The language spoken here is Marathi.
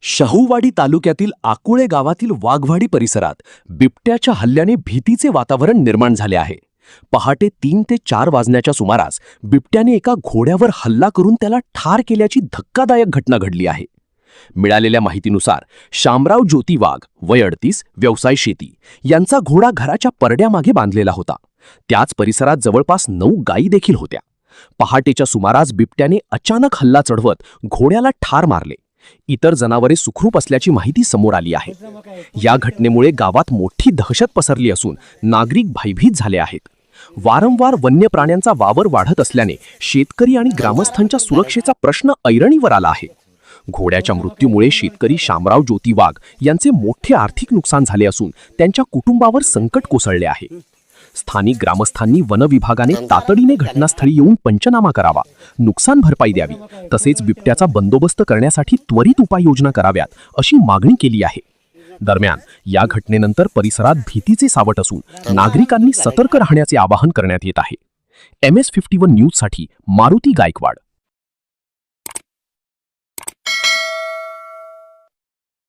शाहूवाडी तालुक्यातील आकुळे गावातील वाघवाडी परिसरात बिबट्याच्या हल्ल्याने भीतीचे वातावरण निर्माण झाले आहे. पहाटे 3 ते 4 वाजण्याच्या सुमारास बिबट्याने एका घोड्यावर हल्ला करून त्याला ठार केल्याची धक्कादायक घटना घडली आहे. मिळालेल्या माहितीनुसार शामराव ज्योती वाघ वय 38, व्यवसाय शेती, यांचा घोडा घराच्या परड्यामागे बांधलेला होता. त्याच परिसरात जवळपास 9 गायी देखील होत्या. पहाटेच्या सुमारास बिबट्याने अचानक हल्ला चढवत घोड्याला ठार मारले. इतर जनावरे सुखरूप असल्याची माहिती समोर आली आहे. या घटनेमुळे गावात मोठी दहशत पसरली असून नागरिक भयभीत झाले आहेत. वारंवार वन्य प्राण्यांचा वावर वाढत असल्याने शेतकरी आणि ग्रामस्थांच्या सुरक्षेचा प्रश्न ऐरणीवर आला आहे. घोड्याच्या मृत्यूमुळे शेतकरी शामराव ज्योती वाघ यांचे मोठे आर्थिक नुकसान झाले असून त्यांच्या कुटुंबावर संकट कोसळले आहे. स्थानिक ग्रामस्थांनी वन विभागाने तातडीने घटनास्थळी येऊन पंचनामा करावा, नुकसान भरपाई द्यावी, तसेच बिबट्याचा बंदोबस्त करण्यासाठी त्वरित उपाययोजना कराव्यात अशी मागणी केली आहे. दरम्यान या घटनेनंतर परिसरात भीतीचे सावट असून नागरिकांनी सतर्क राहण्याचे आवाहन करण्यात येत आहे. MS-51 न्यूजसाठी मारुती गायकवाड.